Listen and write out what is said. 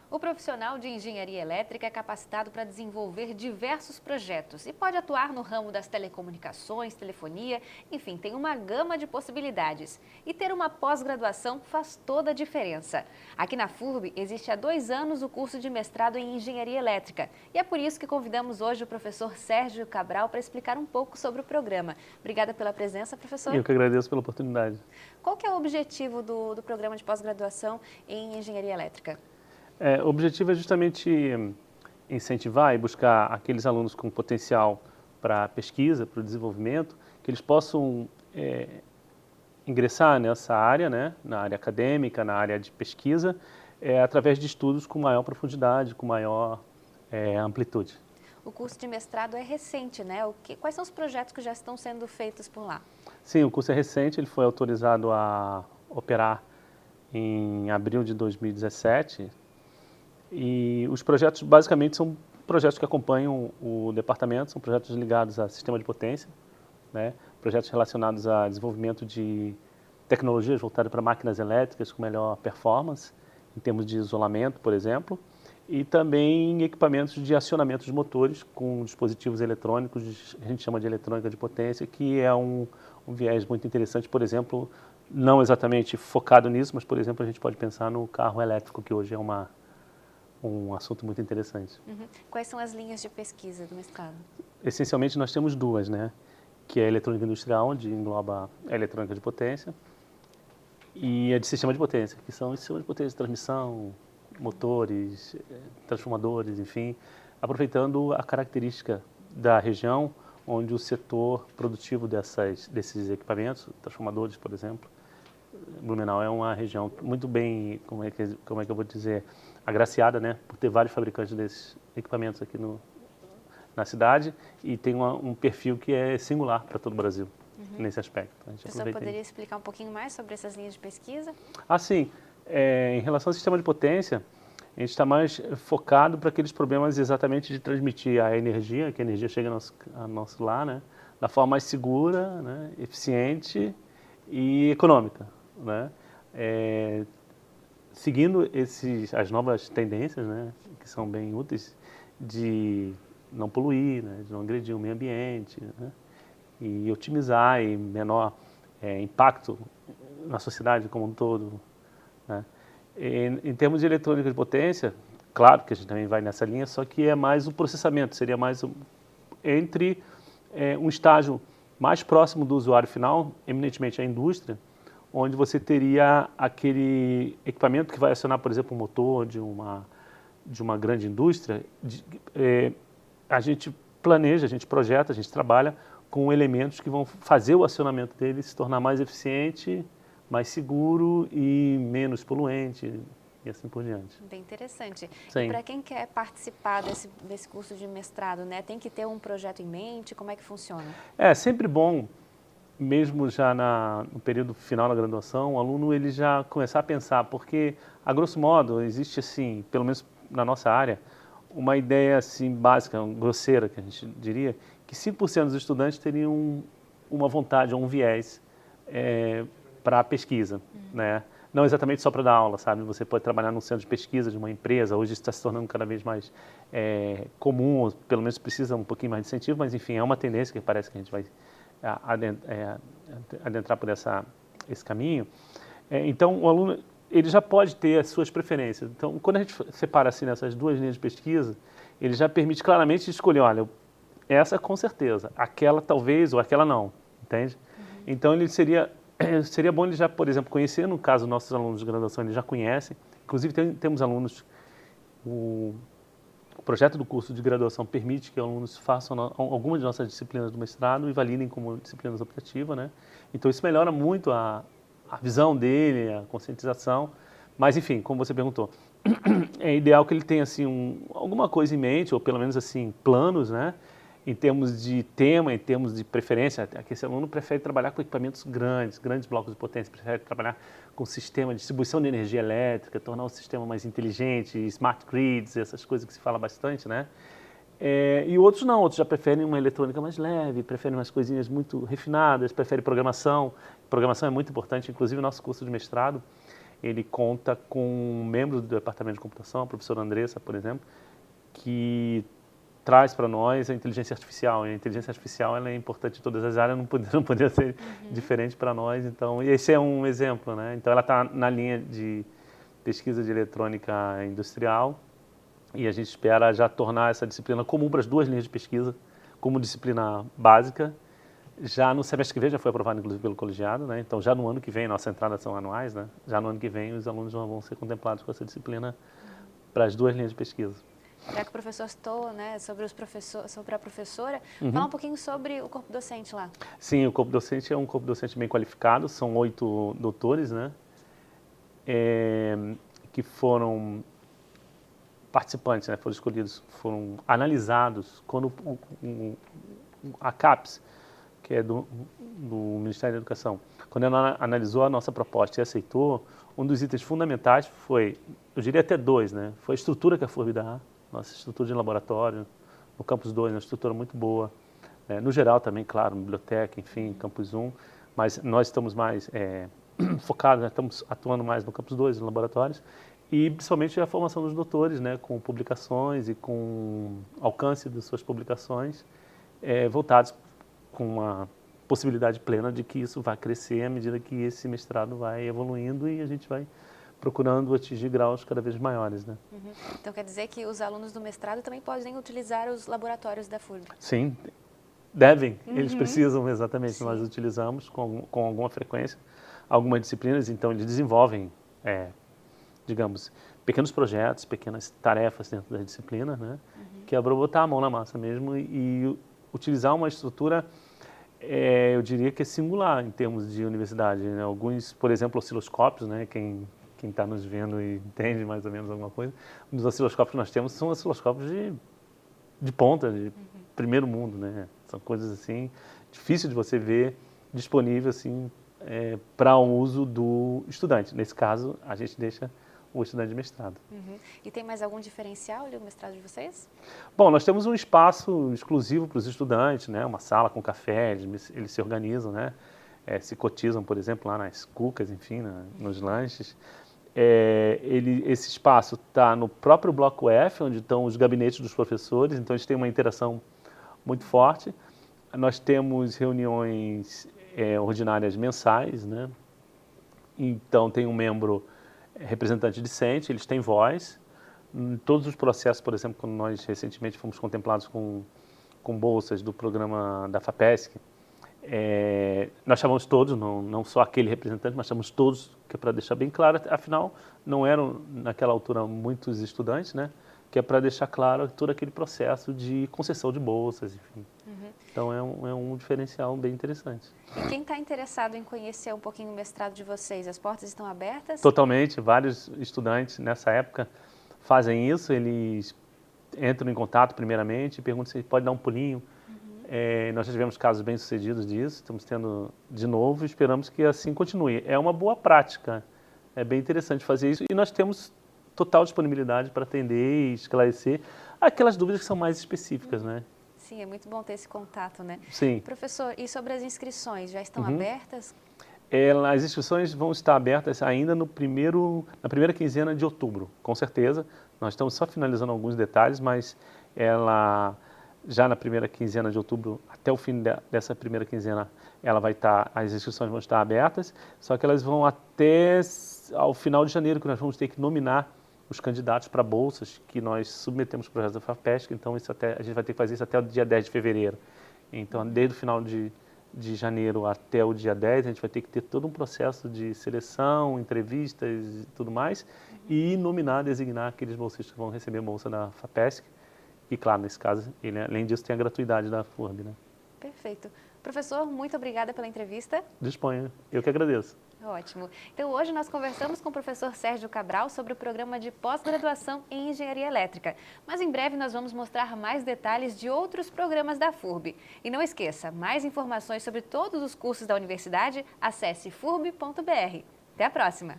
O profissional de engenharia elétrica é capacitado para desenvolver diversos projetos e pode atuar no ramo das telecomunicações, telefonia, enfim, tem uma gama de possibilidades. E ter uma pós-graduação faz toda a diferença. Aqui na FURB existe há 2 anos o curso de mestrado em engenharia elétrica e é por isso que convidamos hoje o professor Sérgio Cabral para explicar um pouco sobre o programa. Obrigada pela presença, professor. Eu que agradeço pela oportunidade. Qual que é o objetivo do programa de pós-graduação em engenharia elétrica? O objetivo é justamente incentivar e buscar aqueles alunos com potencial para pesquisa, para o desenvolvimento, que eles possam ingressar nessa área, né, na área acadêmica, na área de pesquisa, através de estudos com maior profundidade, com maior amplitude. O curso de mestrado é recente, né? Quais são os projetos que já estão sendo feitos por lá? Sim, o curso é recente, ele foi autorizado a operar em abril de 2017 e os projetos basicamente são projetos que acompanham o departamento, são projetos ligados a sistema de potência, né? Projetos relacionados a desenvolvimento de tecnologias voltadas para máquinas elétricas com melhor performance, em termos de isolamento, por exemplo, e também equipamentos de acionamento de motores com dispositivos eletrônicos, a gente chama de eletrônica de potência, que é um viés muito interessante, por exemplo, não exatamente focado nisso, mas, por exemplo, a gente pode pensar no carro elétrico, que hoje é um assunto muito interessante. Uhum. Quais são as linhas de pesquisa do mestrado? Essencialmente, nós temos duas, né? Que é a eletrônica industrial, onde engloba a eletrônica de potência, e a de sistema de potência, que são os sistemas de potência de transmissão, motores, transformadores, enfim, aproveitando a característica da região onde o setor produtivo desses equipamentos, transformadores, por exemplo, Blumenau é uma região muito bem, como é que eu vou dizer, agraciada, né, por ter vários fabricantes desses equipamentos aqui na cidade e tem um perfil que é singular para todo o Brasil nesse aspecto. O professor poderia explicar um pouquinho mais sobre essas linhas de pesquisa? Sim. Em relação ao sistema de potência, a gente está mais focado para aqueles problemas exatamente de transmitir a energia, que a energia chega ao nosso lar, né, da forma mais segura, né, eficiente e econômica, né? Seguindo as novas tendências, né, que são bem úteis, de não poluir, né, de não agredir o meio ambiente, né, e otimizar e menor impacto na sociedade como um todo, né. Em termos de eletrônica de potência, claro que a gente também vai nessa linha, só que é mais o processamento, seria mais entre um estágio mais próximo do usuário final, eminentemente a indústria, onde você teria aquele equipamento que vai acionar, por exemplo, o motor de uma grande indústria. A gente planeja, a gente projeta, a gente trabalha com elementos que vão fazer o acionamento dele se tornar mais eficiente, mais seguro e menos poluente e assim por diante. Bem interessante. Sim. E para quem quer participar desse curso de mestrado, né, tem que ter um projeto em mente? Como é que funciona? É sempre bom, mesmo já no período final da graduação, o aluno ele já começar a pensar, porque, a grosso modo, existe assim, pelo menos na nossa área, uma ideia assim básica, grosseira, que a gente diria, que 5% dos estudantes teriam uma vontade ou um viés para a pesquisa, né? Não exatamente só para dar aula, sabe? Você pode trabalhar num centro de pesquisa de uma empresa, hoje isso está se tornando cada vez mais comum, ou pelo menos precisa um pouquinho mais de incentivo, mas enfim, é uma tendência que parece que a gente vai adentrar por esse caminho. Então, o aluno ele já pode ter as suas preferências. Então, quando a gente separa assim nessas duas linhas de pesquisa, ele já permite claramente escolher, olha, essa com certeza, aquela talvez ou aquela não, entende? Então, ele seria bom ele já, por exemplo, conhecer, no caso, nossos alunos de graduação, eles já conhecem, inclusive temos alunos, o projeto do curso de graduação permite que alunos façam algumas de nossas disciplinas do mestrado e validem como disciplinas optativas, né? Então, isso melhora muito a visão dele, a conscientização, mas enfim, como você perguntou, é ideal que ele tenha assim alguma coisa em mente, ou pelo menos assim planos, né? Em termos de tema, em termos de preferência, que esse aluno prefere trabalhar com equipamentos grandes blocos de potência, prefere trabalhar com sistema de distribuição de energia elétrica, tornar o sistema mais inteligente, smart grids, essas coisas que se fala bastante, né? E outros não, outros já preferem uma eletrônica mais leve, preferem umas coisinhas muito refinadas, preferem programação. Programação é muito importante, inclusive o nosso curso de mestrado, ele conta com um membro do departamento de computação, a professora Andressa, por exemplo, que traz para nós a inteligência artificial. E a inteligência artificial ela é importante em todas as áreas, não poderia ser diferente para nós. Então, e esse é um exemplo, né? Então, ela está na linha de pesquisa de eletrônica industrial e a gente espera já tornar essa disciplina comum para as duas linhas de pesquisa, como disciplina básica. Já no semestre que vem, já foi aprovado inclusive pelo colegiado, né? Então já no ano que vem, nossas entradas são anuais, né? Já no ano que vem os alunos vão ser contemplados com essa disciplina para as duas linhas de pesquisa. Já que o professor citou, né, sobre a professora, falar um pouquinho sobre o corpo docente lá. Sim, o corpo docente é um corpo docente bem qualificado, são 8 doutores, né? Que foram participantes, né? Foram escolhidos, foram analisados quando a CAPES, que é do Ministério da Educação, quando ela analisou a nossa proposta e aceitou, um dos itens fundamentais foi, eu diria até 2, né? Foi a estrutura que a FURB dá, nossa estrutura de laboratório, no Campus 2, uma estrutura muito boa. No geral também, claro, biblioteca, enfim, Campus 1, mas nós estamos mais focados, né? Estamos atuando mais no Campus 2, nos laboratórios, e principalmente a formação dos doutores, né? Com publicações e com alcance de suas publicações voltados com uma possibilidade plena de que isso vai crescer à medida que esse mestrado vai evoluindo e a gente vai procurando atingir graus cada vez maiores, né? Então quer dizer que os alunos do mestrado também podem utilizar os laboratórios da FURB? Sim, devem, eles precisam, exatamente. Sim. Nós utilizamos com alguma frequência algumas disciplinas, então eles desenvolvem, digamos, pequenos projetos, pequenas tarefas dentro da disciplina, né? Que é para botar a mão na massa mesmo e utilizar uma estrutura, eu diria que é singular em termos de universidade, né? Alguns, por exemplo, osciloscópios, né? Quem está nos vendo e entende mais ou menos alguma coisa, um dos osciloscópios que nós temos são osciloscópios de ponta, de primeiro mundo, né? São coisas assim, difícil de você ver disponível assim, para o uso do estudante. Nesse caso, a gente deixa o estudante de mestrado. E tem mais algum diferencial ali no mestrado de vocês? Bom, nós temos um espaço exclusivo para os estudantes, né? Uma sala com café, eles se organizam, né? Se cotizam, por exemplo, lá nas cucas, enfim, nos lanches. Esse espaço está no próprio bloco F, onde estão os gabinetes dos professores, então eles têm uma interação muito forte. Nós temos reuniões ordinárias mensais, né? Então tem um membro representante discente, eles têm voz. Em todos os processos, por exemplo, quando nós recentemente fomos contemplados com bolsas do programa da FAPESC, nós chamamos todos, não só aquele representante, mas chamamos todos, que é para deixar bem claro, afinal, não eram naquela altura muitos estudantes, né? Que é para deixar claro todo aquele processo de concessão de bolsas, enfim. Então é um diferencial bem interessante. E quem está interessado em conhecer um pouquinho o mestrado de vocês, as portas estão abertas? Totalmente, vários estudantes nessa época fazem isso, eles entram em contato primeiramente, perguntam se pode dar um pulinho. Nós já tivemos casos bem sucedidos disso, estamos tendo de novo e esperamos que assim continue. É uma boa prática, é bem interessante fazer isso e nós temos total disponibilidade para atender e esclarecer aquelas dúvidas que são mais específicas, né? Sim, é muito bom ter esse contato, né? Sim. Professor, e sobre as inscrições, já estão abertas? As inscrições vão estar abertas ainda na primeira quinzena de outubro, com certeza. Nós estamos só finalizando alguns detalhes, mas já na primeira quinzena de outubro, até o fim dessa primeira quinzena, as inscrições vão estar abertas, só que elas vão até ao final de janeiro, que nós vamos ter que nominar os candidatos para bolsas, que nós submetemos para o projeto da FAPESC, então a gente vai ter que fazer isso até o dia 10 de fevereiro. Então, desde o final de janeiro até o dia 10, a gente vai ter que ter todo um processo de seleção, entrevistas e tudo mais, e designar aqueles bolsistas que vão receber a bolsa da FAPESC. E, claro, nesse caso, além disso, tem a gratuidade da FURB, né? Perfeito. Professor, muito obrigada pela entrevista. Disponha. Eu que agradeço. Ótimo. Então, hoje nós conversamos com o professor Sérgio Cabral sobre o programa de pós-graduação em Engenharia Elétrica. Mas em breve nós vamos mostrar mais detalhes de outros programas da FURB. E não esqueça, mais informações sobre todos os cursos da universidade, acesse furb.br. Até a próxima!